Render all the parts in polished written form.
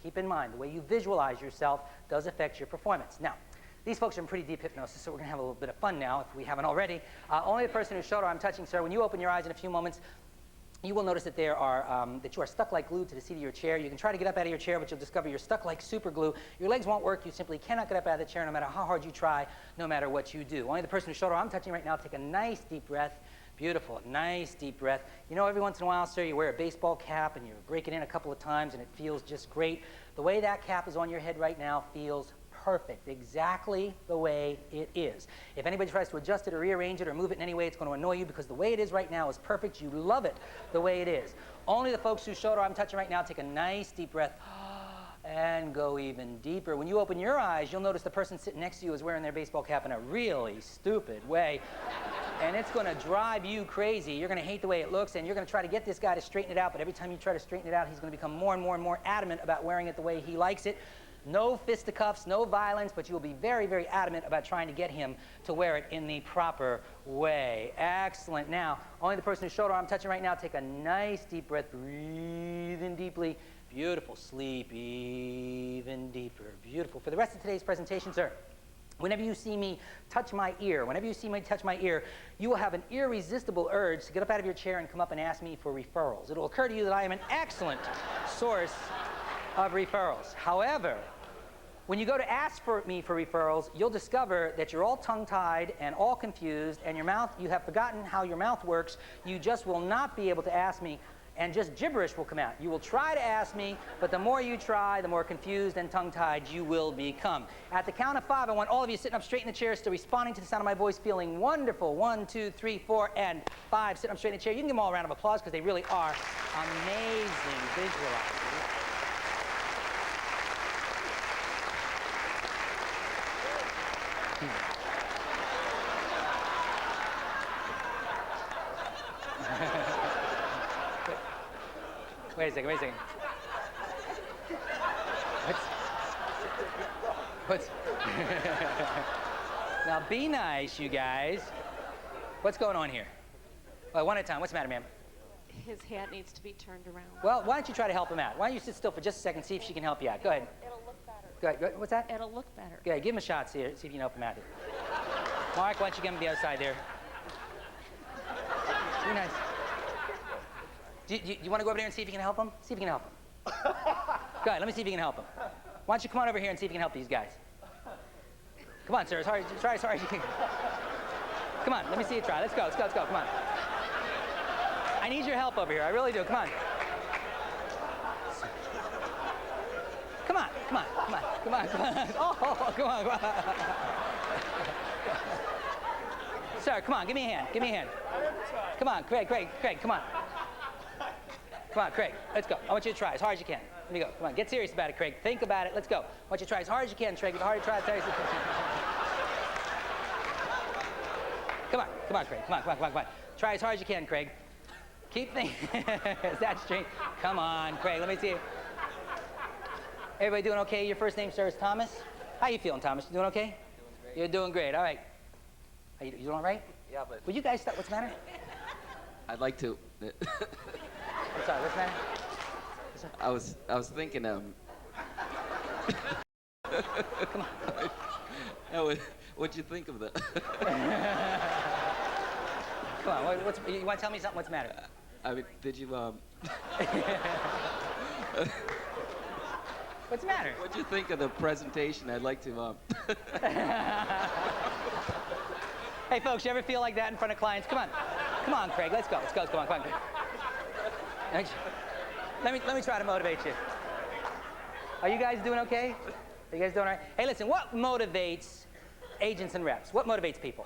Keep in mind, the way you visualize yourself does affect your performance. Now, these folks are in pretty deep hypnosis, so we're going to have a little bit of fun now, if we haven't already. Only the person whose shoulder I'm touching, sir, when you open your eyes in a few moments, you will notice that that you are stuck like glue to the seat of your chair. You can try to get up out of your chair, but you'll discover you're stuck like super glue. Your legs won't work. You simply cannot get up out of the chair no matter how hard you try, no matter what you do. Only the person whose shoulder I'm touching right now, take a nice deep breath. Beautiful, nice deep breath. You know, every once in a while, sir, you wear a baseball cap and you break it in a couple of times and it feels just great. The way that cap is on your head right now feels perfect, exactly the way it is. If anybody tries to adjust it or rearrange it or move it in any way, it's going to annoy you, because the way it is right now is perfect. You love it the way it is. Only the folks whose shoulder I'm touching right now, take a nice deep breath and go even deeper. When you open your eyes, you'll notice the person sitting next to you is wearing their baseball cap in a really stupid way. And it's going to drive you crazy. You're going to hate the way it looks, and you're going to try to get this guy to straighten it out, but every time you try to straighten it out, he's going to become more and more and more adamant about wearing it the way he likes it. No fisticuffs, no violence, but you will be very, very adamant about trying to get him to wear it in the proper way. Excellent. Now, only the person whose shoulder I'm touching right now, take a nice deep breath. Breathe in deeply. Beautiful. Sleep even deeper. Beautiful. For the rest of today's presentation, sir, whenever you see me touch my ear, you will have an irresistible urge to get up out of your chair and come up and ask me for referrals. It will occur to you that I am an excellent source of referrals. However, when you go to ask me for referrals, you'll discover that you're all tongue-tied and all confused, and you have forgotten how your mouth works. You just will not be able to ask me, and just gibberish will come out. You will try to ask me, but the more you try, the more confused and tongue-tied you will become. At the count of 5, I want all of you sitting up straight in the chair, still responding to the sound of my voice, feeling wonderful. 1, 2, 3, 4, and 5. Sitting up straight in the chair. You can give them all a round of applause, because they really are amazing visualizers. Wait a second. What's Now be nice, you guys. What's going on here? One at a time. What's the matter, ma'am? His hat needs to be turned around. Well, why don't you try to help him out? Why don't you sit still for just a second, see if she can help you out. Go ahead. It'll look better. Go ahead. What's that? It'll look better. Go ahead. Give him a shot, see if you can help him out here. Mark, why don't you get him to the other side there? Be nice. Do you want to go over there and see if you can help him? See if you can help him. Go ahead, let me see if you can help him. Why don't you come on over here and see if you can help these guys? Come on, sir. Try as hard as you can. Come on, let me see you try. Let's go. Come on. I need your help over here. I really do. Come on. Come on. Oh, come on. Sir, come on. Give me a hand. Come on, Craig, come on. Come on, Craig, let's go. I want you to try as hard as you can. Let me go. Come on, get serious about it, Craig. Think about it. Let's go. I want you to try as hard as you can, Craig. The harder you try, Come on, Craig. Come on. Try as hard as you can, Craig. Keep thinking. Is that straight? Come on, Craig. Let me see you. Everybody doing okay? Your first name, sir, is Thomas? How you feeling, Thomas? You doing okay? Doing great. You're doing great. All right. You doing all right? Yeah, but... Will you guys stop? What's the matter? I'd like to... I'm sorry, what's the matter? I was thinking, Come on. What'd you think of that? Come on, you want to tell me something? What's the matter? I mean, did you, What's the matter? What'd you think of the presentation? I'd like to, Hey, folks, you ever feel like that in front of clients? Come on, Craig, let's go. Come on, Craig. Let me try to motivate you. Are you guys doing okay? Are you guys doing all right? Hey, listen, what motivates agents and reps? What motivates people?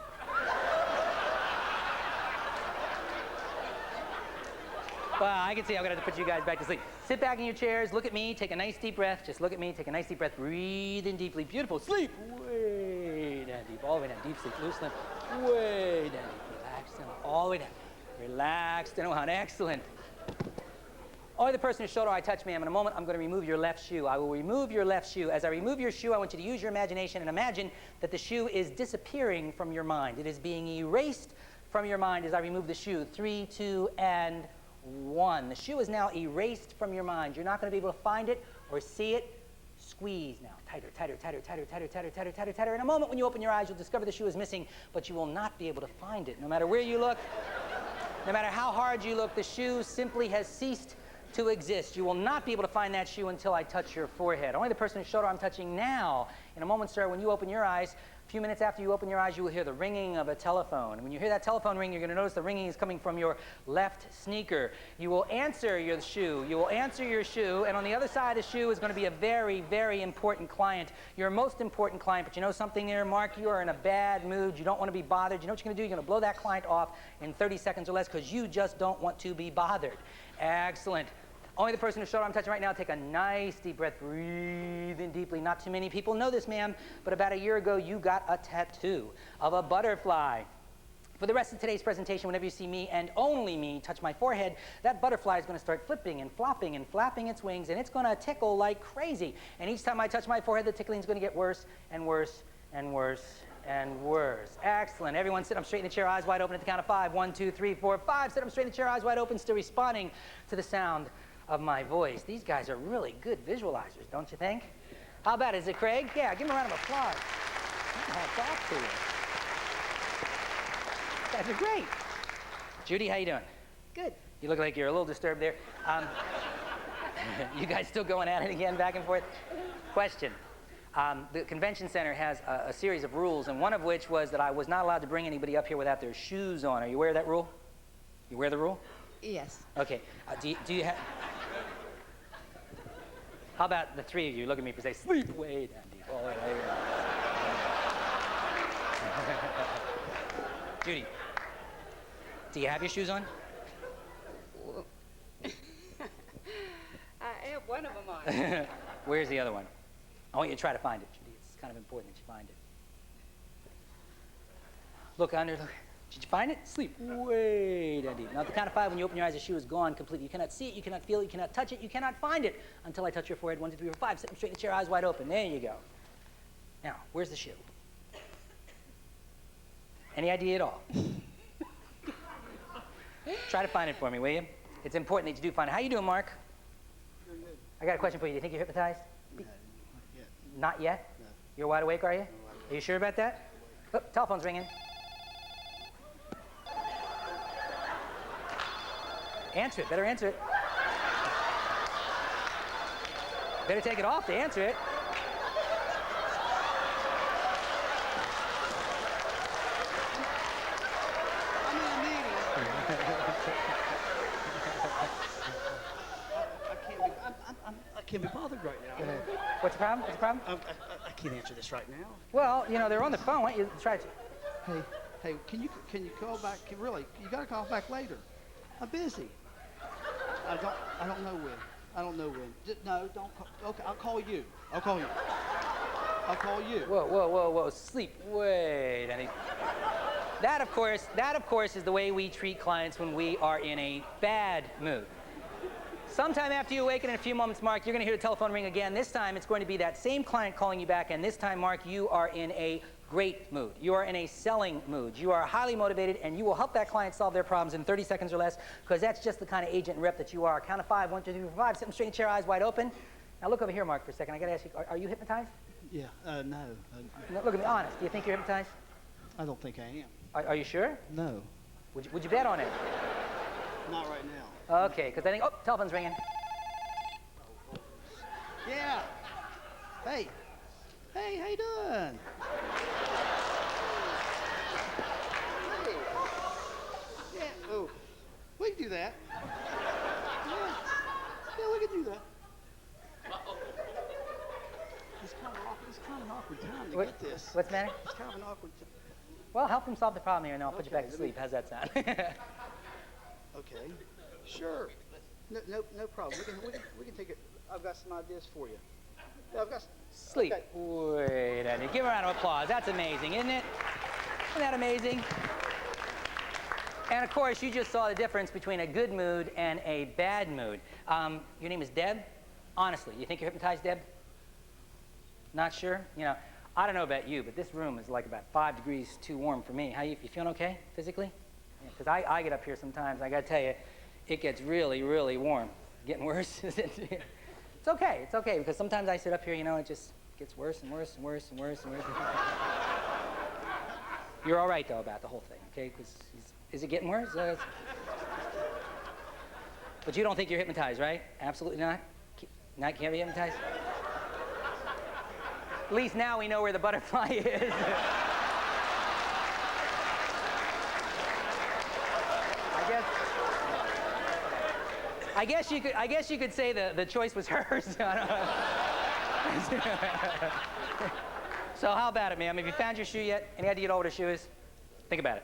Well, I can see I'm going to have to put you guys back to sleep. Sit back in your chairs, look at me, take a nice deep breath. Just look at me, take a nice deep breath, breathe in deeply. Beautiful. Sleep way down deep, all the way down. Deep sleep, loose limp, way down deep. Relax down, all the way down. Relax down, excellent. Only the person whose shoulder I touch, ma'am. In a moment, I'm going to remove your left shoe. I will remove your left shoe. As I remove your shoe, I want you to use your imagination and imagine that the shoe is disappearing from your mind. It is being erased from your mind as I remove the shoe. 3, 2, and 1. The shoe is now erased from your mind. You're not going to be able to find it or see it. Squeeze now. Tighter, tighter, tighter, tighter, tighter, tighter, tighter, tighter, tighter. In a moment when you open your eyes, you'll discover the shoe is missing, but you will not be able to find it. No matter where you look, no matter how hard you look, the shoe simply has ceased to exist. You will not be able to find that shoe until I touch your forehead. Only the person whose shoulder I'm touching now. In a moment, sir, when you open your eyes, a few minutes after you open your eyes, you will hear the ringing of a telephone. When you hear that telephone ring, you're going to notice the ringing is coming from your left sneaker. You will answer your shoe. You will answer your shoe, and on the other side of the shoe is going to be a very, very important client. Your most important client, but you know something there, Mark? You are in a bad mood. You don't want to be bothered. You know what you're going to do? You're going to blow that client off in 30 seconds or less because you just don't want to be bothered. Excellent. Only the person whose shoulder I'm touching right now, take a nice deep breath, breathe in deeply. Not too many people know this, ma'am, but about a year ago, you got a tattoo of a butterfly. For the rest of today's presentation, whenever you see me and only me touch my forehead, that butterfly is going to start flipping and flopping and flapping its wings, and it's going to tickle like crazy. And each time I touch my forehead, the tickling is going to get worse and worse and worse and worse. Excellent. Everyone sit up straight in the chair, eyes wide open at the count of 5. 1, 2, 3, 4, 5. Sit up straight in the chair, eyes wide open, still responding to the sound of my voice. These guys are really good visualizers, don't you think? How about it? Is it Craig? Yeah, give him a round of applause. Hats off to you. You guys are great. Judy, how you doing? Good. You look like you're a little disturbed there. You guys still going at it again, back and forth? Question. The convention center has a series of rules, and one of which was that I was not allowed to bring anybody up here without their shoes on. Are you aware of that rule? You aware of the rule? Yes. Okay. Do you have... How about the three of you look at me and say, sleep way down deep. Oh, wait, Judy, do you have your shoes on? I have one of them on. Where's the other one? I want you to try to find it, Judy. It's kind of important that you find it. Look under, look. Did you find it? Sleep way down deep. Now, at the count of 5, when you open your eyes, the shoe is gone completely. You cannot see it, you cannot feel it, you cannot touch it, you cannot find it until I touch your forehead. 1, 2, 3, 4, 5. Sit straight in the chair, eyes wide open. There you go. Now, where's the shoe? Any idea at all? Try to find it for me, will you? It's important that you do find it. How you doing, Mark? Very good. I got a question for you. Do you think you're hypnotized? No, not yet. Not yet? No. You're wide awake, are you? I'm wide awake. Are you sure about that? Oh, telephone's ringing. Answer it. Better answer it. Better take it off to answer it. I'm in a meeting. I can't be bothered right now. What's the problem? What's the problem? I can't answer this right now. Well, you know, they're on the phone. Why don't you try to... Hey, can you call back? Really, you gotta call back later. I'm busy. I don't know when. I don't know when. No, don't call. Okay, I'll call you. I'll call you. I'll call you. Whoa, whoa, whoa, whoa. Sleep. Wait. That, of course, is the way we treat clients when we are in a bad mood. Sometime after you awaken in a few moments, Mark, you're going to hear the telephone ring again. This time, it's going to be that same client calling you back, and this time, Mark, you are in a great mood. You are in a selling mood. You are highly motivated, and you will help that client solve their problems in 30 seconds or less, because that's just the kind of agent and rep that you are. Count of 5, 1, 2, 3, 4, 5. Sitting straight in the chair, eyes wide open. Now look over here, Mark, for a second. I got to ask you, are you hypnotized? Yeah. No. No, look at me, honest. Do you think you're hypnotized? I don't think I am. Are you sure? No. Would you bet on it? Not right now. Okay, because I think, oh, telephone's ringing. Yeah. Hey. Hey, how you doing? Hey. Yeah. Oh, we can do that. Yeah. Yeah, we can do that. It's kind of an awkward time to get this. What's the matter? It's kind of an awkward time. Well, help them solve the problem here, and I'll put you Okay, back to sleep. How's that sound? Okay. Sure. No problem. We can take it. I've got some ideas for you. Yeah, I've got some, Sleep. Okay. Wait a minute. Give a round of applause. That's amazing, isn't it? Isn't that amazing? And of course, you just saw the difference between a good mood and a bad mood. Your name is Deb? Honestly, you think you're hypnotized, Deb? Not sure? You know, I don't know about you, but this room is like about 5 degrees too warm for me. You feeling okay physically? Because I get up here sometimes, I got to tell you, it gets really, really warm. Getting worse? It's okay, because sometimes I sit up here, it just gets worse and worse and worse and worse and worse. You're all right, though, about the whole thing, okay? Because is it getting worse? But you don't think you're hypnotized, right? Absolutely not? Can't be hypnotized? At least now we know where the butterfly is. I guess you could say the choice was hers. So how about it, ma'am? Have you found your shoe yet? Any idea what the shoe is? Think about it.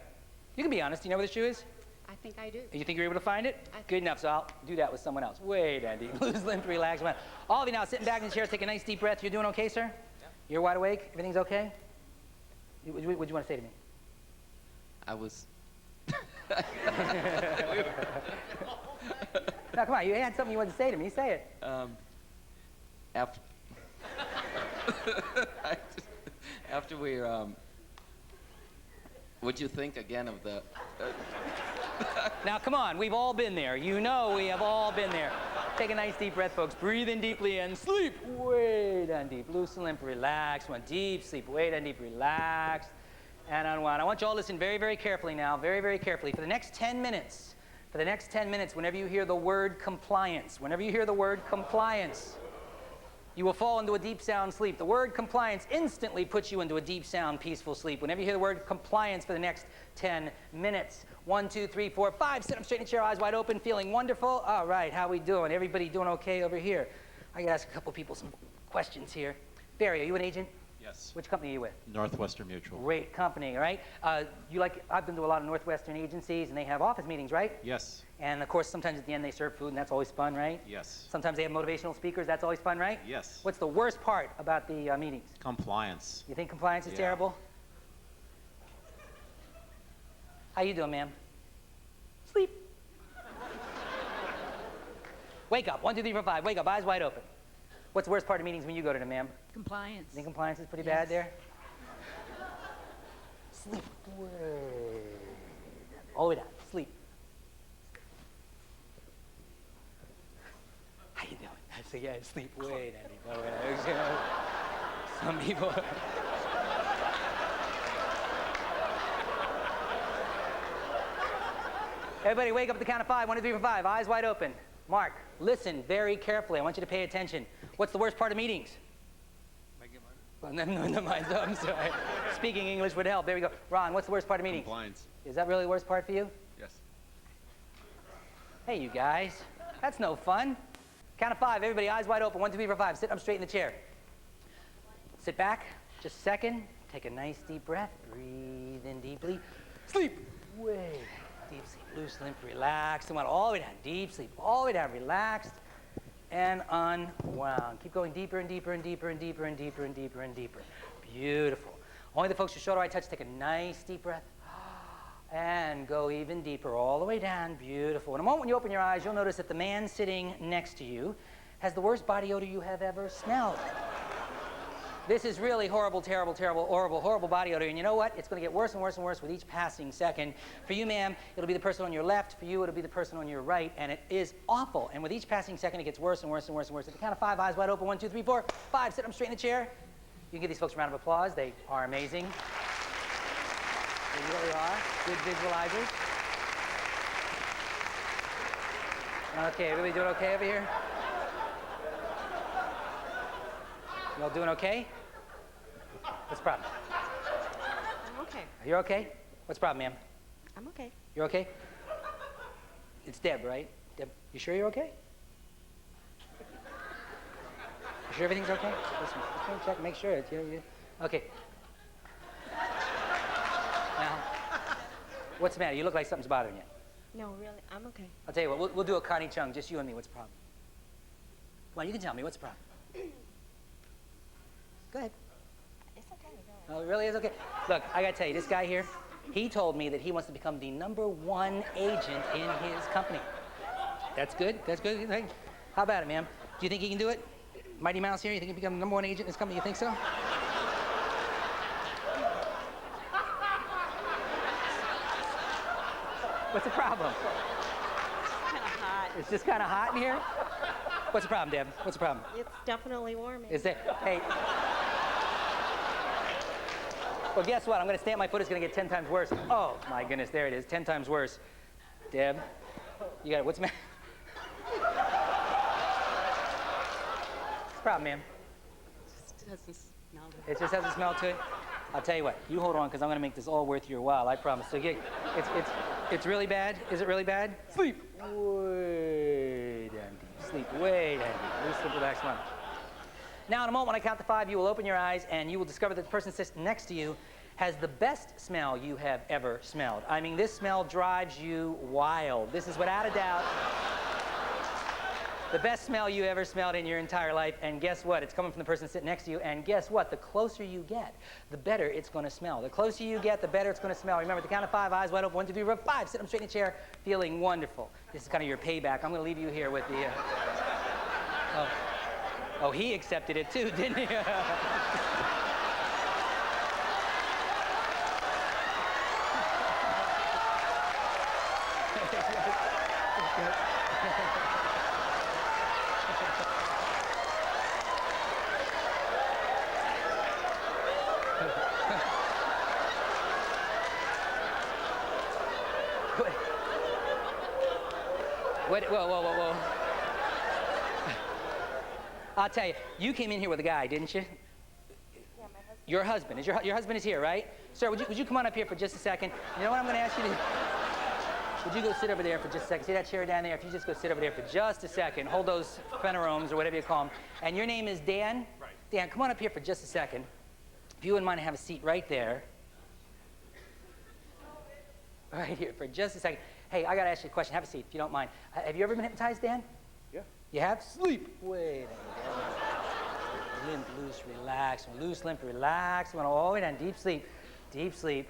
You can be honest. Do you know where the shoe is? I think I do. You think you're able to find it? Good enough, so I'll do that with someone else. Wait, Andy. Lose limp, relax. All of you now sitting back in the chairs, take a nice deep breath. You're doing okay, sir? Yeah. You're wide awake? Everything's okay? What do you want to say to me? I was. No, come on. You had something you wanted to say to me. Say it. After we what'd you think again of the? Now, come on. We've all been there. We have all been there. Take a nice deep breath, folks. Breathe in deeply and sleep. Way down deep. Loosen, limp, relax. One deep sleep. Way down deep, relax, and unwind. I want you all to listen very, very carefully now. Very, very carefully. For the next 10 minutes, whenever you hear the word compliance, you will fall into a deep, sound sleep. The word compliance instantly puts you into a deep, sound, peaceful sleep. Whenever you hear the word compliance for the next 10 minutes. 1, 2, 3, 4, 5. Sit up straight in the chair, eyes wide open, feeling wonderful. All right, how we doing? Everybody doing okay over here? I gotta ask a couple people some questions here. Barry, are you an agent? Yes. Which company are you with? Northwestern Mutual. Great company, all right? I've been to a lot of Northwestern agencies, and they have office meetings, right? Yes. And, of course, sometimes at the end they serve food, and that's always fun, right? Yes. Sometimes they have motivational speakers. That's always fun, right? Yes. What's the worst part about the meetings? Compliance. You think compliance is Yeah. terrible? How you doing, ma'am? Sleep. Wake up. 1, 2, 3, 4, 5. Wake up. Eyes wide open. What's the worst part of meetings when you go to them, ma'am? Compliance. You think compliance is pretty bad there? Sleep. All the way down. Sleep. How you doing? I say, yeah, sleep way down. Some people. Everybody wake up at the count of 5. 1, 2, 3, 4, 5. Eyes wide open. Mark, listen very carefully. I want you to pay attention. What's the worst part of meetings? Well, no, I'm sorry. Speaking English would help. There we go. Ron, what's the worst part of meetings? Compliance. Is that really the worst part for you? Yes. Hey, you guys. That's no fun. Count of 5. Everybody, eyes wide open. 1, 2, 3, 4, 5. Sit up straight in the chair. Sit back. Just a second. Take a nice deep breath. Breathe in deeply. Sleep. Way. Deep sleep. Loose, limp, relaxed. And all the way down. Deep sleep. All the way down. Relaxed. And unwound. Keep going deeper and deeper and deeper and deeper and deeper and deeper and deeper. Beautiful. Only the folks who shoulder eye touch, take a nice deep breath. And go even deeper, all the way down. Beautiful. In a moment when you open your eyes, you'll notice that the man sitting next to you has the worst body odor you have ever smelled. This is really horrible, terrible, terrible, horrible body odor. And you know what? It's going to get worse and worse and worse with each passing second. For you, ma'am, it'll be the person on your left. For you, it'll be the person on your right. And it is awful. And with each passing second, it gets worse and worse and worse and worse. At the count of 5, eyes wide open. 1, 2, 3, 4, 5. Sit up straight in the chair. You can give these folks a round of applause. They are amazing. They really are. Good visualizers. Okay, everybody doing okay over here? You all doing okay? What's the problem? I'm okay. You're okay? What's the problem, ma'am? I'm okay. You're okay? It's Deb, right? Deb, you sure you're okay? You sure everything's okay? Just gonna check, make sure it's you. Okay. Now, what's the matter? You look like something's bothering you. No, really, I'm okay. I'll tell you what, we'll do a Connie Chung, just you and me. What's the problem? Well, you can tell me. What's the problem? Go ahead. It's okay. Go Oh, it really is okay? Look, I gotta tell you, this guy here, he told me that he wants to become the #1 agent in his company. That's good? That's good? How about it, ma'am? Do you think he can do it? Mighty Mouse here, you think he can become the #1 agent in his company? You think so? What's the problem? hot. It's just kind of hot in here? What's the problem, Deb? What's the problem? It's definitely warm. Is it? Hey. Well, guess what? I'm going to stamp my foot. It's going to get 10 times worse. Oh, my goodness. There it is. 10 times worse. Deb, you got it. What's the matter? What's the problem, ma'am? It doesn't smell good. It just has a smell to it? I'll tell you what. You hold on, because I'm going to make this all worth your while. I promise. So it's really bad? Is it really bad? Sleep. Way down deep. Sleep way down deep. Loose, sleep, relax, one. Now, in a moment, when I count to 5, you will open your eyes, and you will discover that the person sitting next to you has the best smell you have ever smelled. I mean, this smell drives you wild. This is, without a doubt, the best smell you ever smelled in your entire life. And guess what? It's coming from the person sitting next to you. And guess what? The closer you get, the better it's going to smell. The closer you get, the better it's going to smell. Remember, at the count of 5, eyes wide open. 1, 2, 3, 4, 5. Sit up straight in the chair, feeling wonderful. This is kind of your payback. I'm going to leave you here with the... Oh, he accepted it too, didn't he? Whoa. I'll tell you, you came in here with a guy, didn't you? Yeah, my husband. Your husband. Your husband is here, right? Sir, would you come on up here for just a second? You know what I'm going to ask you to do? Would you go sit over there for just a second? See that chair down there? If you just go sit over there for just a second, hold those pheneromes or whatever you call them. And your name is Dan? Right. Dan, come on up here for just a second. If you wouldn't mind to have a seat right there. Right here for just a second. Hey, I got to ask you a question. Have a seat if you don't mind. Have you ever been hypnotized, Dan? Yeah. You have? Sleep. Wait. Limp, loose, relax. Loose, limp, relax. All the way down. Deep sleep. Deep sleep.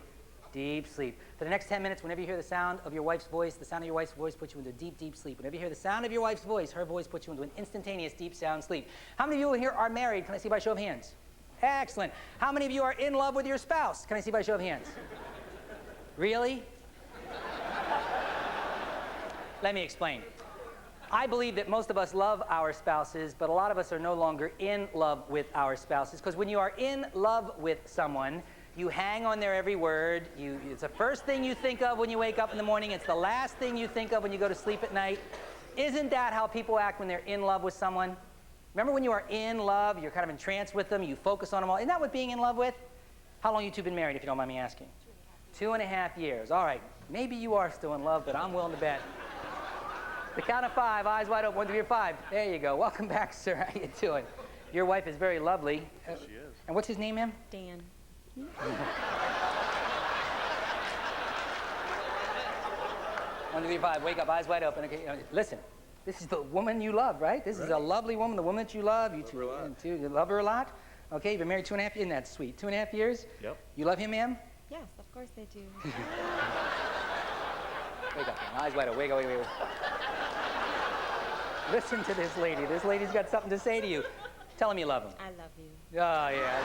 Deep sleep. For the next 10 minutes, whenever you hear the sound of your wife's voice, the sound of your wife's voice puts you into deep, deep sleep. Whenever you hear the sound of your wife's voice, her voice puts you into an instantaneous, deep sound sleep. How many of you here are married? Can I see by show of hands? Excellent. How many of you are in love with your spouse? Can I see by show of hands? Really? Let me explain. I believe that most of us love our spouses, but a lot of us are no longer in love with our spouses. Because when you are in love with someone, you hang on their every word. It's the first thing you think of when you wake up in the morning. It's the last thing you think of when you go to sleep at night. Isn't that how people act when they're in love with someone? Remember when you are in love, you're kind of entranced with them, you focus on them all. Isn't that what being in love with? How long you two been married, if you don't mind me asking? 2.5 years. All right. Maybe you are still in love, but I'm willing to bet. The count of 5, eyes wide open. 1, 2, 3, 4, 5. There you go. Welcome back, sir. How you doing? Your wife is very lovely. She is. And what's his name, ma'am? Dan. 1, 2, 3, 4, 5. Wake up, eyes wide open. Okay, listen. This is the woman you love, right? This is a lovely woman, the woman that you love. You love her a lot. Okay, you've been married 2.5 years. Isn't that sweet? 2.5 years? Yep. You love him, ma'am? Yes, of course they do. Wake up, man. Eyes wide open. Wake up. Listen to this lady. This lady's got something to say to you. Tell him you love him. I love you. Oh, yeah.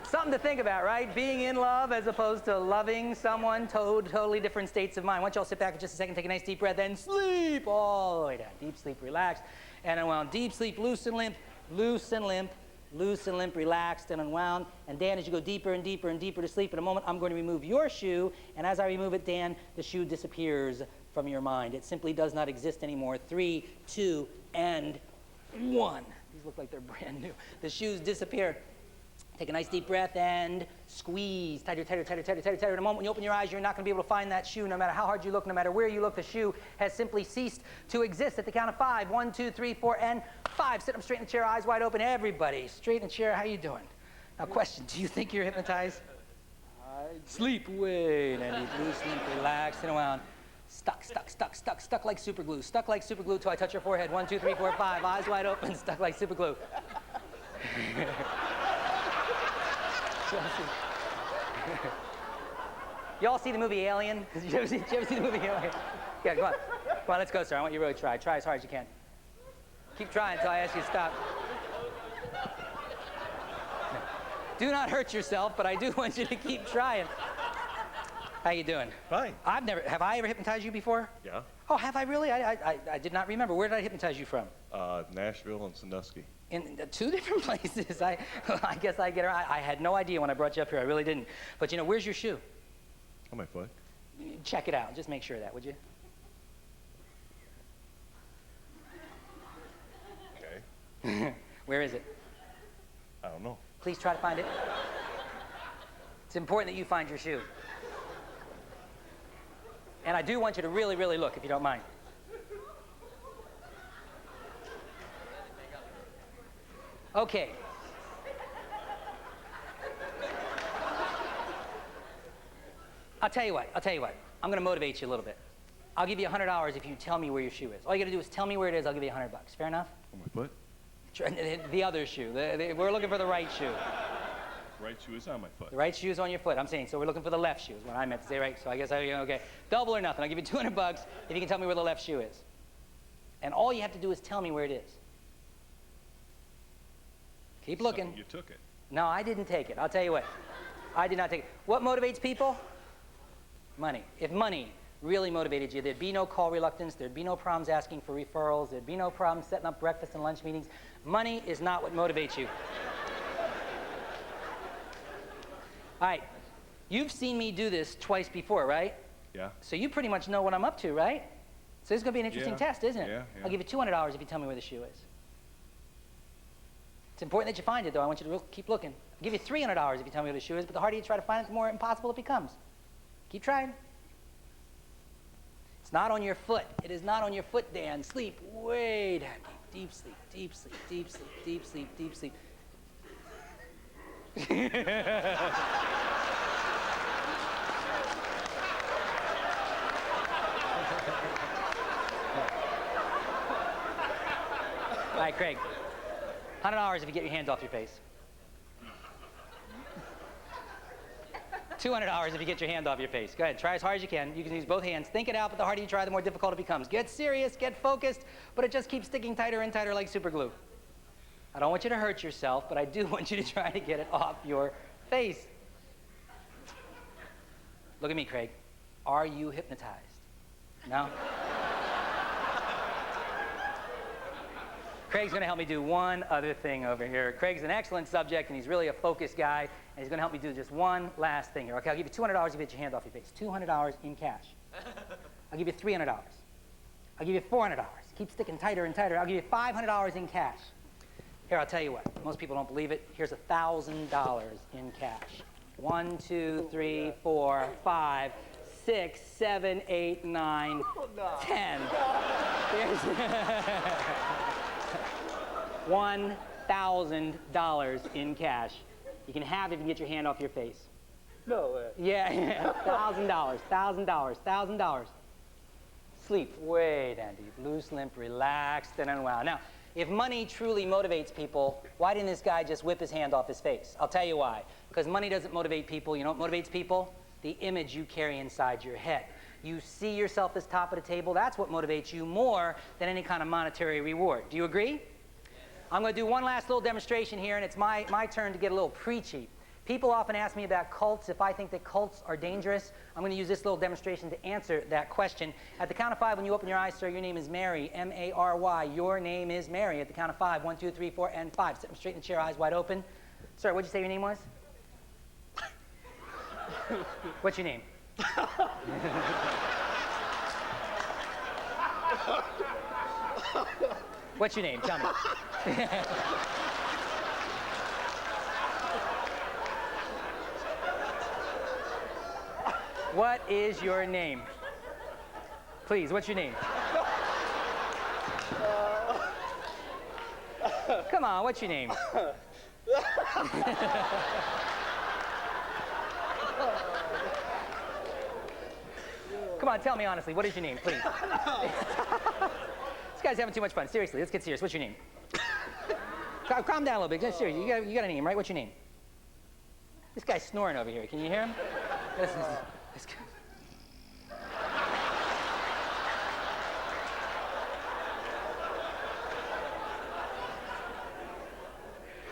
Something to think about, right? Being in love as opposed to loving someone, totally different states of mind. Why don't y'all sit back for just a second, take a nice deep breath, then sleep all the way down. Deep sleep, relax, and unwound. Deep sleep, loose and limp, loose and limp, loose and limp, relaxed and unwound. And Dan, as you go deeper and deeper and deeper to sleep, in a moment, I'm going to remove your shoe. And as I remove it, Dan, the shoe disappears from your mind. It simply does not exist anymore. 3, 2, and 1. These look like they're brand new. The shoes disappear. Take a nice deep breath and squeeze. Tighter, tighter, tighter, tighter, tighter, tighter. In a moment, when you open your eyes, you're not going to be able to find that shoe. No matter how hard you look, no matter where you look, the shoe has simply ceased to exist. At the count of 5, 1, 2, 3, 4, and 5. Sit up straight in the chair, eyes wide open. Everybody, straight in the chair. How you doing? Now, question, do you think you're hypnotized? Sleep way. And deep, loose, limp, relaxed, and around. Stuck like super glue. Stuck like super glue till I touch your forehead. 1, 2, 3, 4, 5. Eyes wide open, stuck like super glue. Y'all see the movie Alien? Did you ever see the movie Alien? Yeah, come on. Come on, let's go, sir. I want you to really try. Try as hard as you can. Keep trying until I ask you to stop. Do not hurt yourself, but I do want you to keep trying. How you doing? Fine. Have I ever hypnotized you before? Yeah. Oh, have I really? I did not remember. Where did I hypnotize you from? Nashville and Sandusky. In two different places. I guess I get around. I had no idea when I brought you up here. I really didn't. But you know, where's your shoe? On my foot. Check it out. Just make sure of that, would you? Okay. Where is it? I don't know. Please try to find it. It's important that you find your shoe. And I do want you to really, really look, if you don't mind. Okay. I'll tell you what. I'm going to motivate you a little bit. I'll give you $100 if you tell me where your shoe is. All you got to do is tell me where it is. I'll give you $100. Fair enough? On my foot. The other shoe. We're looking for the right shoe. Right shoe is on my foot. The right shoe's on your foot. I'm saying, so we're looking for the left shoe is what I meant to say, right? So I guess, okay. Double or nothing. I'll give you $200 if you can tell me where the left shoe is. And all you have to do is tell me where it is. Keep looking. You took it. No, I didn't take it. I'll tell you what. I did not take it. What motivates people? Money. If money really motivated you, there'd be no call reluctance, there'd be no problems asking for referrals, there'd be no problems setting up breakfast and lunch meetings. Money is not what motivates you. All right, you've seen me do this twice before, right? Yeah. So you pretty much know what I'm up to, right? So this is going to be an interesting Yeah. test, isn't it? Yeah. I'll give you $200 if you tell me where the shoe is. It's important that you find it, though. I want you to keep looking. I'll give you $300 if you tell me where the shoe is, but the harder you try to find it, the more impossible it becomes. Keep trying. It's not on your foot. It is not on your foot, Dan. Sleep way down deep. Deep sleep, deep sleep, deep sleep, deep sleep, deep sleep. All right, Craig. $100 if you get your hands off your face. $200 if you get your hand off your face. Go ahead, try as hard as you can. You can use both hands. Think it out, but the harder you try, the more difficult it becomes. Get serious, get focused, but it just keeps sticking tighter and tighter like super glue. I don't want you to hurt yourself, but I do want you to try to get it off your face. Look at me, Craig. Are you hypnotized? No? Craig's going to help me do one other thing over here. Craig's an excellent subject, and he's really a focused guy, and he's going to help me do just one last thing here. Okay, I'll give you $200 if you get your hand off your face. $200 in cash. I'll give you $300. I'll give you $400. Keep sticking tighter and tighter. I'll give you $500 in cash. Here, I'll tell you what. Most people don't believe it. Here's $1,000 in cash. 1, 2, 3, 4, 5, 6, 7, 8, 9, 10. Here's $1,000 in cash. You can have it if you can get your hand off your face. No way. Yeah, $1,000. Sleep way down deep, loose, limp, relaxed, and unwound. Now, if money truly motivates people, why didn't this guy just whip his hand off his face? I'll tell you why. Because money doesn't motivate people. You know what motivates people? The image you carry inside your head. You see yourself as top of the table. That's what motivates you more than any kind of monetary reward. Do you agree? I'm going to do one last little demonstration here, and it's my turn to get a little preachy. People often ask me about cults, if I think that cults are dangerous. I'm going to use this little demonstration to answer that question. At the count of 5, when you open your eyes, sir, your name is Mary, M-A-R-Y. Your name is Mary. At the count of 5, 1, 2, 3, 4, and 5. Sit straight in the chair, eyes wide open. Sir, what'd you say your name was? What's your name? What's your name? Tell me. What is your name? Please, what's your name? Come on, what's your name? Come on, tell me honestly, what is your name, please? This guy's having too much fun. Seriously, let's get serious. What's your name? Calm down a little bit. Just serious. You got a name, right? What's your name? This guy's snoring over here. Can you hear him? This guy.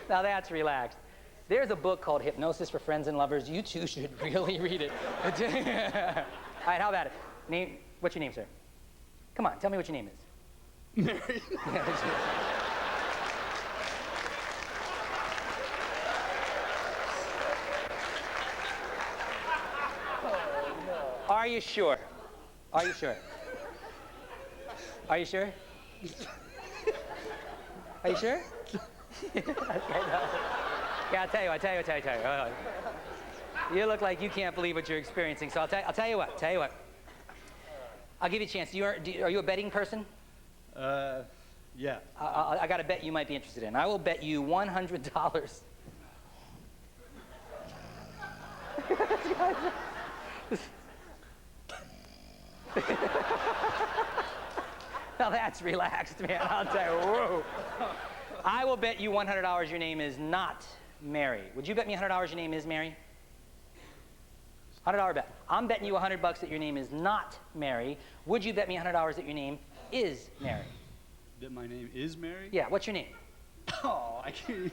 Now that's relaxed. There's a book called Hypnosis for Friends and Lovers. You two should really read it. All right, how about it? What's your name, sir? Come on, tell me what your name is. Mary. Are you sure? Are you sure? Are you sure? Are you sure? Okay, no. Yeah, I'll tell you. You look like you can't believe what you're experiencing, so I'll tell you what. I'll give you a chance. Are you a betting person? Yeah. I got a bet you might be interested in. I will bet you $100. Now that's relaxed, man. I'll tell you. Whoa. I will bet you $100 your name is not Mary. Would you bet me $100 your name is Mary? $100 bet. I'm betting you $100 that your name is not Mary. Would you bet me $100 that your name is Mary? That my name is Mary? Yeah, what's your name? Oh, I can't.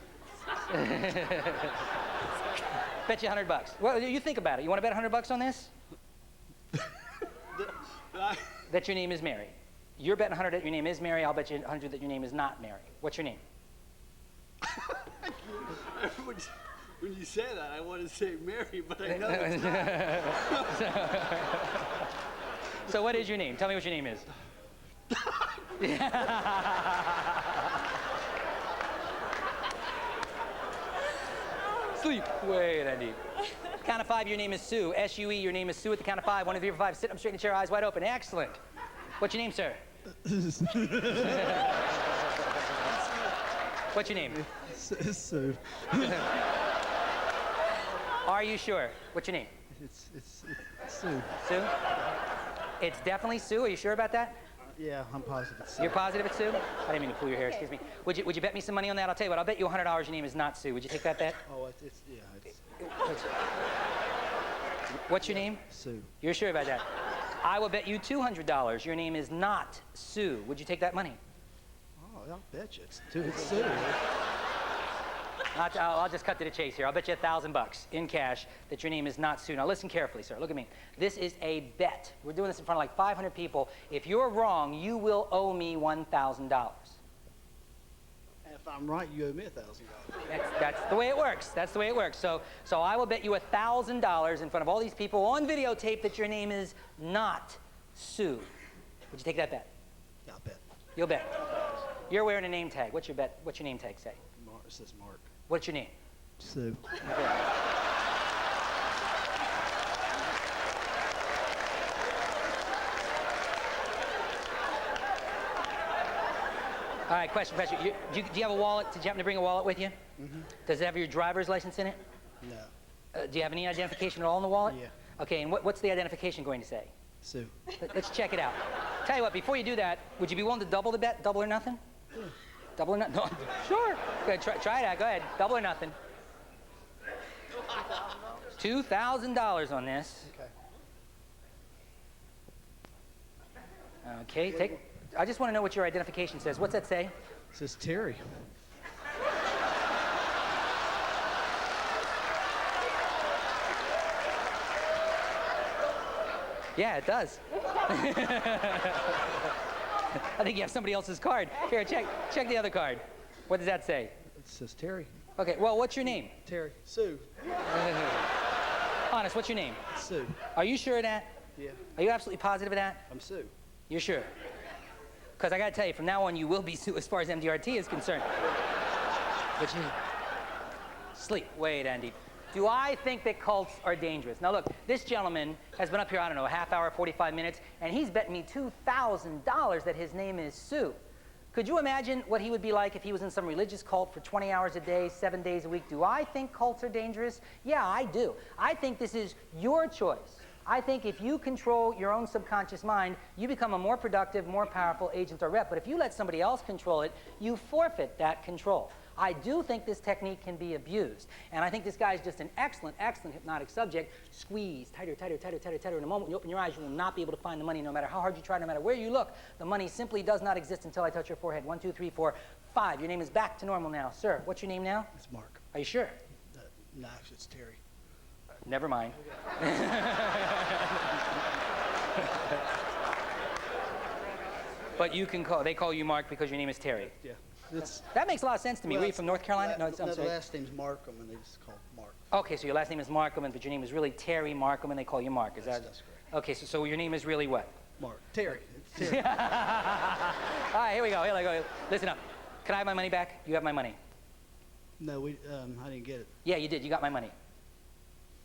Bet you $100. Well, you think about it. You want to bet $100 on this? That your name is Mary. You're betting 100 that your name is Mary. I'll bet you 100 that your name is not Mary. What's your name? When you say that, I want to say Mary, but I know it's not. So what is your name? Tell me what your name is. Sleep. Wait, Andy. Count of 5, your name is Sue. S-U-E, your name is Sue at the count of 5. 1, 2, 3, 4, 5. Sit up straight in the chair, eyes wide open. Excellent. What's your name, sir? What's your name? Sue. Are you sure? What's your name? It's Sue. Sue? It's definitely Sue. Are you sure about that? Yeah, I'm positive it's Sue. You're positive it's Sue? I didn't mean to pull your hair, excuse me. Would you bet me some money on that? I'll tell you what, I'll bet you $100 your name is not Sue. Would you take that bet? Oh, it's What's your name? Sue. You're sure about that? I will bet you $200 your name is not Sue. Would you take that money? Oh, I'll bet you it's Sue. I'll just cut to the chase here. I'll bet you $1,000 in cash that your name is not Sue. Now listen carefully, sir. Look at me. This is a bet. We're doing this in front of like 500 people. If you're wrong, you will owe me $1,000. And if I'm right, you owe me $1,000. That's the way it works. That's the way it works. So I will bet you $1,000 in front of all these people on videotape that your name is not Sue. Would you take that bet? Yeah, I'll bet. You'll bet. You're wearing a name tag. What's your bet? What's your name tag say? It says Mark. What's your name? Sue. All right, question. Do you have a wallet? Did you happen to bring a wallet with you? Mm-hmm. Does it have your driver's license in it? No. Do you have any identification at all in the wallet? Yeah. Okay, and what's the identification going to say? Sue. Let's check it out. Tell you what, before you do that, would you be willing to double the bet? Double or nothing? Yeah. Double or nothing? No. Sure. Go ahead, try it out. Go ahead. Double or nothing. $2,000 on this. Okay. Okay, I just want to know what your identification says. What's that say? It says Terry. Yeah, it does. I think you have somebody else's card. Here, check the other card. What does that say? It says Terry. Okay, well, what's your name? Terry. Sue. Honest, what's your name? Sue. Are you sure of that? Yeah. Are you absolutely positive of that? I'm Sue. You're sure? Because I got to tell you, from now on, you will be sued as far as MDRT is concerned. But you... Sleep. Wait, Andy. Do I think that cults are dangerous? Now, look, this gentleman has been up here, I don't know, a half hour, 45 minutes, and he's betting me $2,000 that his name is Sue. Could you imagine what he would be like if he was in some religious cult for 20 hours a day, 7 days a week? Do I think cults are dangerous? Yeah, I do. I think this is your choice. I think if you control your own subconscious mind, you become a more productive, more powerful agent or rep. But if you let somebody else control it, you forfeit that control. I do think this technique can be abused. And I think this guy is just an excellent, excellent hypnotic subject. Squeeze tighter, tighter, tighter, tighter, tighter. In a moment when you open your eyes, you will not be able to find the money no matter how hard you try, no matter where you look. The money simply does not exist until I touch your forehead. 1, 2, 3, 4, 5. Your name is back to normal now. Sir, what's your name now? It's Mark. Are you sure? No, it's Terry. Never mind. But you can call, they call you Mark because your name is Terry. Yeah. It's, That makes a lot of sense to me. Were you from North Carolina? No, I'm the sorry. last name's Markham, and they just call Mark. Okay, so your last name is Markham, but your name is really Terry Markham, and they call you Mark. Is that? That's correct. Okay, so your name is really what? Mark. Terry. It's Terry. All right, here we go. Here we go. Listen up. Can I have my money back? You have my money. No, I didn't get it. Yeah, you did. You got my money.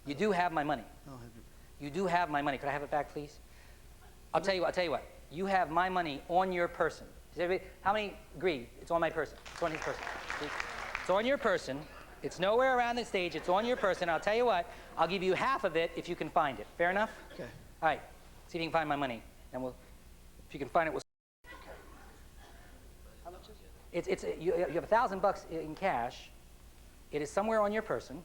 You do have my money. I don't have it. You do have my money. Could I have it back, please? I'll tell you what. You have my money on your person. Does everybody, how many agree? It's on my person. It's on his person. See? It's on your person. It's nowhere around the stage. It's on your person. I'll tell you what. I'll give you half of it if you can find it. Fair enough? Okay. All right. See if you can find my money, and if you can find it, we'll. How much is it? You have $1,000 in cash. It is somewhere on your person.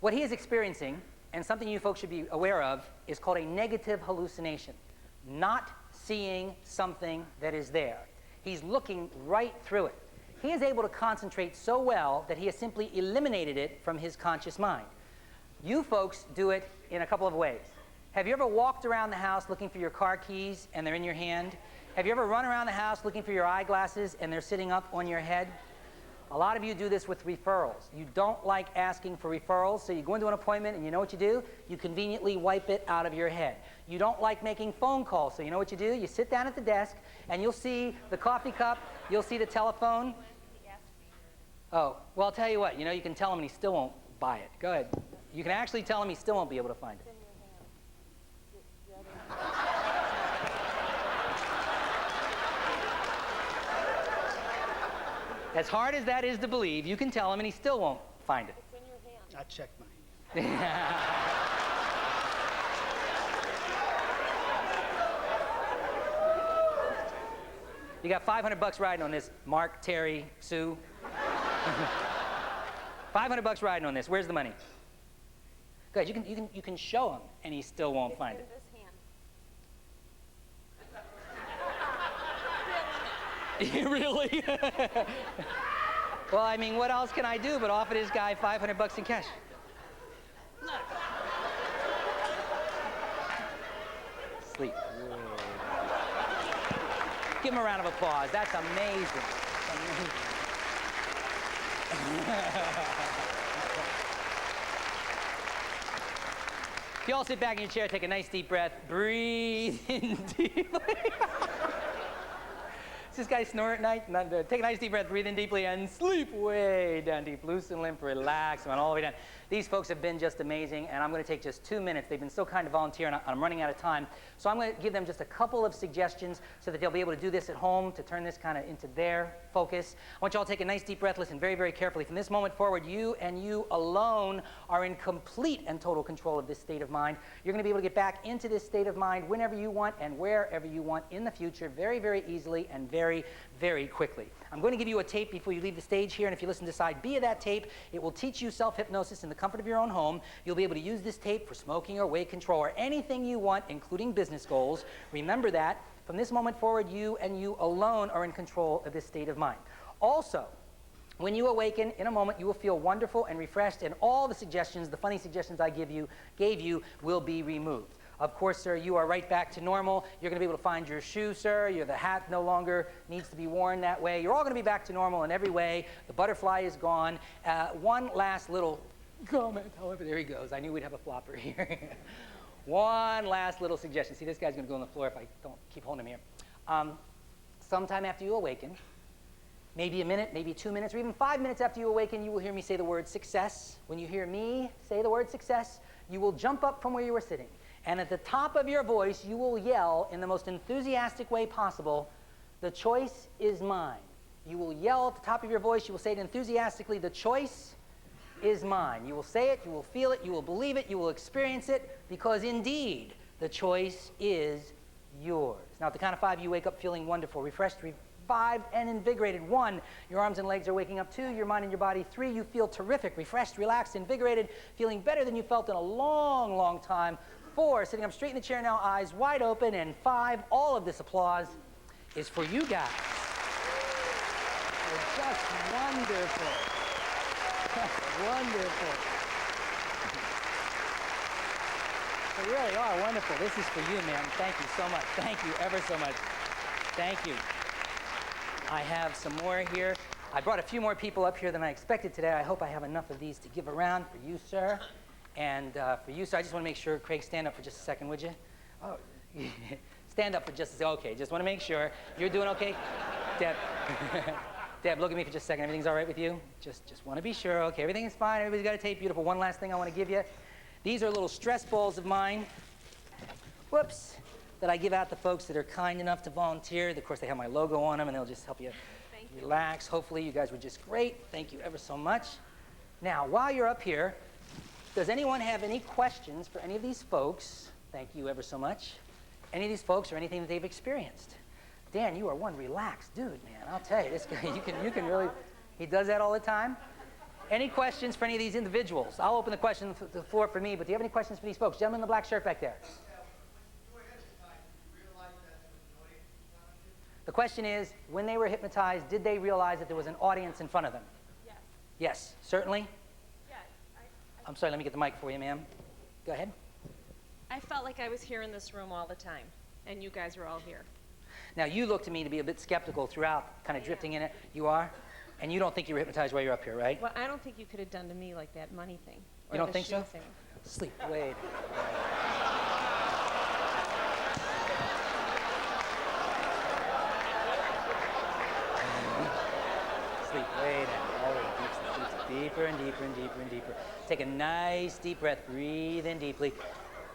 What he is experiencing, and something you folks should be aware of, is called a negative hallucination. Not seeing something that is there. He's looking right through it. He is able to concentrate so well that he has simply eliminated it from his conscious mind. You folks do it in a couple of ways. Have you ever walked around the house looking for your car keys and they're in your hand? Have you ever run around the house looking for your eyeglasses and they're sitting up on your head? A lot of you do this with referrals. You don't like asking for referrals, so you go into an appointment and you know what you do? You conveniently wipe it out of your head. You don't like making phone calls, so you know what you do? You sit down at the desk and you'll see the coffee cup, you'll see the telephone. Oh, well, I'll tell you what, you can tell him and he still won't buy it. Go ahead. You can actually tell him he still won't be able to find it. As hard as that is to believe, you can tell him and he still won't find it. It's in your hand. I checked my hand. You got $500 riding on this, Mark, Terry, Sue. $500 riding on this. Where's the money? Go ahead. You can show him and he still won't find it. Really? Well, I mean, what else can I do but offer this guy $500 in cash? Sleep. Give him a round of applause. That's amazing. That's amazing. If you all sit back in your chair, take a nice deep breath, breathe in deeply. Does this guy snore at night? Take a nice deep breath, breathe in deeply, and sleep way down deep. Loose and limp, relax, and all the way down. These folks have been just amazing, and I'm going to take just 2 minutes. They've been so kind to volunteer, and I'm running out of time. So I'm going to give them just a couple of suggestions so that they'll be able to do this at home, to turn this kind of into their focus. I want you all to take a nice deep breath, listen very, very carefully. From this moment forward, you and you alone are in complete and total control of this state of mind. You're going to be able to get back into this state of mind whenever you want and wherever you want in the future, very, very easily and very, very quickly. I'm going to give you a tape before you leave the stage here, and if you listen to side B of that tape, it will teach you self-hypnosis in the comfort of your own home. You'll be able to use this tape for smoking or weight control or anything you want, including business goals. Remember that. From this moment forward, you and you alone are in control of this state of mind. Also, when you awaken, in a moment, you will feel wonderful and refreshed, and all the suggestions, the funny suggestions I gave you will be removed. Of course, sir, you are right back to normal. You're going to be able to find your shoe, sir. The hat no longer needs to be worn that way. You're all going to be back to normal in every way. The butterfly is gone. One last little comment, however, there he goes. I knew we'd have a flopper here. One last little suggestion. See, this guy's going to go on the floor if I don't keep holding him here. Sometime after you awaken, maybe a minute, maybe 2 minutes, or even 5 minutes after you awaken, you will hear me say the word success. When you hear me say the word success, you will jump up from where you were sitting. And at the top of your voice, you will yell in the most enthusiastic way possible, "The choice is mine." You will yell at the top of your voice. You will say it enthusiastically, "The choice is mine." You will say it, you will feel it, you will believe it, you will experience it, because indeed, the choice is yours. Now, at the count of 5, you wake up feeling wonderful, refreshed, revived, and invigorated. 1, your arms and legs are waking up. 2, your mind and your body. 3, you feel terrific, refreshed, relaxed, invigorated, feeling better than you felt in a long, long time. 4, sitting up straight in the chair now, eyes wide open. And 5, all of this applause is for you guys. was just wonderful. Wonderful. They really are wonderful. This is for you, ma'am. Thank you so much. Thank you ever so much. Thank you. I have some more here. I brought a few more people up here than I expected today. I hope I have enough of these to give around for you, sir. And for you, sir, I just want to make sure. Craig, stand up for just a second, would you? Oh, stand up for just a second. Okay, just want to make sure. You're doing okay? Deb, Deb, look at me for just a second. Everything's all right with you? Just want to be sure. Okay, everything is fine. Everybody's got a tape. Beautiful. One last thing I want to give you. These are little stress balls of mine. Whoops. That I give out to folks that are kind enough to volunteer. Of course, they have my logo on them, and they'll just help you relax. Hopefully, you guys were just great. Thank you ever so much. Now, while you're up here, does anyone have any questions for any of these folks? Thank you ever so much. Any of these folks or anything that they've experienced? Dan, you are one relaxed dude, man. I'll tell you, this guy, you can really, he does that all the time. Any questions for any of these individuals? I'll open the question to the floor for me, but do you have any questions for these folks? Gentleman in the black shirt back there. The question is, when they were hypnotized, did they realize that there was an audience in front of them? Yes. Yes, certainly. Yes. I'm sorry, let me get the mic for you, ma'am. Go ahead. I felt like I was here in this room all the time, and you guys were all here. Now, you look to me to be a bit skeptical throughout, kind of drifting in it. You are? And you don't think you were hypnotized while you're up here, right? Well, I don't think you could have done to me like that money thing. Or You don't the think shoe so? Thing. Sleep, wait. Sleep, wait, and deeper and deeper and deeper and deeper. Take a nice deep breath, breathe in deeply.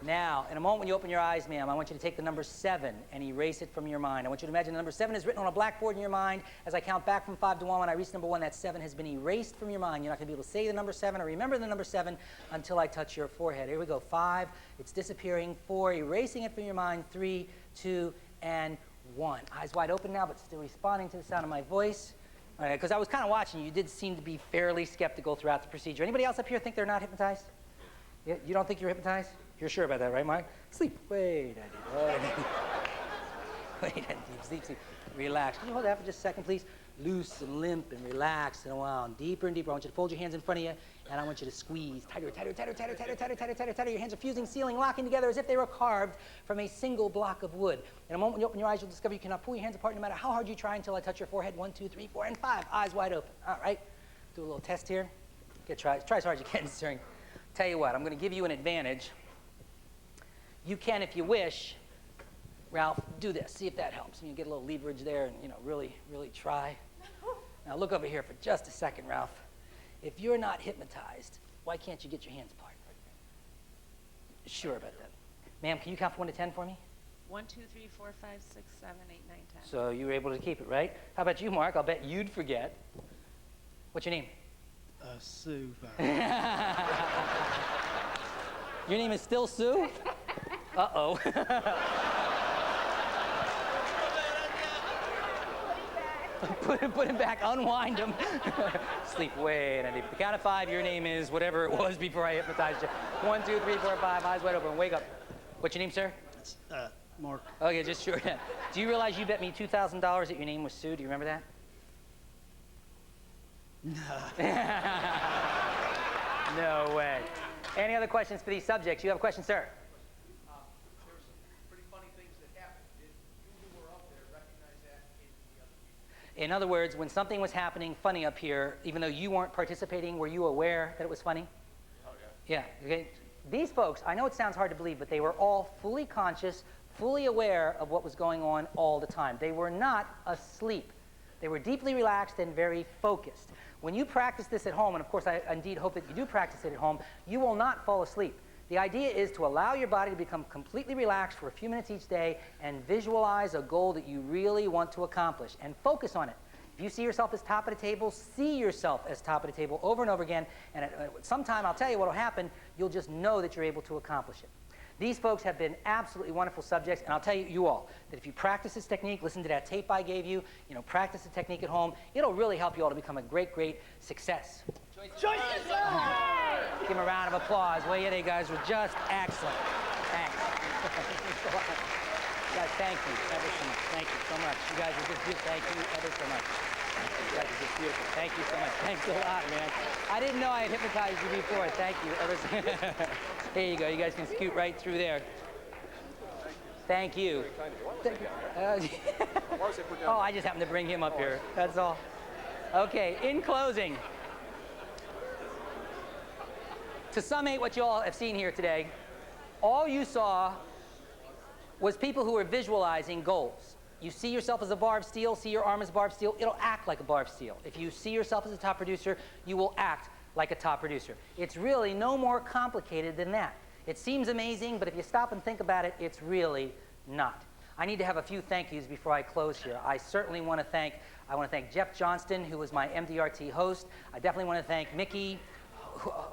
Now, in a moment when you open your eyes, ma'am, I want you to take the number 7 and erase it from your mind. I want you to imagine the number 7 is written on a blackboard in your mind. As I count back from 5 to 1, when I reach number 1, that 7 has been erased from your mind. You're not going to be able to say the number 7 or remember the number 7 until I touch your forehead. Here we go. 5, it's disappearing. 4, erasing it from your mind. 3, 2, and 1. Eyes wide open now, but still responding to the sound of my voice. Because I was kind of watching you. You did seem to be fairly skeptical throughout the procedure. Anybody else up here think they're not hypnotized? You don't think you're hypnotized? You're sure about that, right, Mike? Sleep. Wait, wait, deep, sleep, sleep. Relax. Can you hold that for just a second, please? Loose and limp and relax and wound deeper and deeper. I want you to fold your hands in front of you, and I want you to squeeze tighter, tighter, tighter, tighter, tighter, tighter, tighter, tighter, tighter. Your hands are fusing, sealing, locking together as if they were carved from a single block of wood. In a moment when you open your eyes, you'll discover you cannot pull your hands apart no matter how hard you try until I touch your forehead. 1, 2, 3, 4, and 5. Eyes wide open. All right. Do a little test here. Try as hard as you can, sir. Tell you what, I'm going to give you an advantage. You can, if you wish, Ralph, do this. See if that helps. You get a little leverage there and, really, really try. Now, look over here for just a second, Ralph. If you're not hypnotized, why can't you get your hands apart? Sure about that. Ma'am, can you count from 1 to 10 for me? 1, 2, 3, 4, 5, 6, 7, 8, 9, 10. So you were able to keep it, right? How about you, Mark? I'll bet you'd forget. What's your name? Sue. Your name is still Sue? Uh-oh. Put him back, unwind him. Sleep, wait, and at the count of 5, your name is whatever it was before I hypnotized you. 1, 2, 3, 4, 5, eyes wide open, wake up. What's your name, sir? It's, Mark. Okay, just sure. Do you realize you bet me $2,000 that your name was Sue? Do you remember that? No way. Any other questions for these subjects? You have a question, sir? There's some pretty funny things that happened. Did you who were up there recognize that in the other people? In other words, when something was happening funny up here, even though you weren't participating, were you aware that it was funny? Oh, yeah. Yeah. Okay. These folks, I know it sounds hard to believe, but they were all fully conscious, fully aware of what was going on all the time. They were not asleep. They were deeply relaxed and very focused. When you practice this at home, and of course I indeed hope that you do practice it at home, you will not fall asleep. The idea is to allow your body to become completely relaxed for a few minutes each day and visualize a goal that you really want to accomplish and focus on it. If you see yourself as top of the table, see yourself as top of the table over and over again, and at some time, I'll tell you what will happen, you'll just know that you're able to accomplish it. These folks have been absolutely wonderful subjects, and I'll tell you all, that if you practice this technique, listen to that tape I gave you, practice the technique at home, it'll really help you all to become a great, great success. Choices! Give them a round of applause, will you? They guys were just excellent. Thanks. Guys, thank you ever so much. Thank you so much. You guys were just good. Thank you ever so much. That was just beautiful. Thank you so much. Thanks a lot, man. I didn't know I had hypnotized you before. Thank you. Here you go. You guys can scoot right through there. Thank you. Oh, I just happened to bring him up here. That's all. Okay, in closing, to summate what you all have seen here today, all you saw was people who were visualizing goals. You see yourself as a bar of steel, see your arm as a bar of steel, it'll act like a bar of steel. If you see yourself as a top producer, you will act like a top producer. It's really no more complicated than that. It seems amazing, but if you stop and think about it, it's really not. I need to have a few thank yous before I close here. I certainly want to thank Jeff Johnston, who was my MDRT host. I definitely want to thank Mickey. I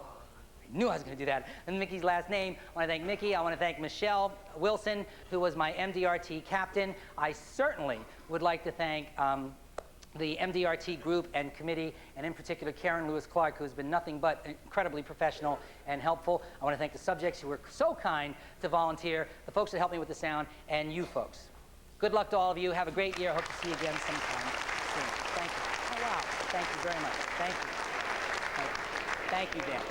knew I was going to do that. And Mickey's last name. I want to thank Mickey. I want to thank Michelle Wilson, who was my MDRT captain. I certainly would like to thank the MDRT group and committee, and in particular Karen Lewis Clark, who's been nothing but incredibly professional and helpful. I want to thank the subjects who were so kind to volunteer, the folks that helped me with the sound, and you folks. Good luck to all of you. Have a great year. Hope to see you again sometime soon. Thank you. Oh, wow. Thank you very much. Thank you. Thank you, Dan.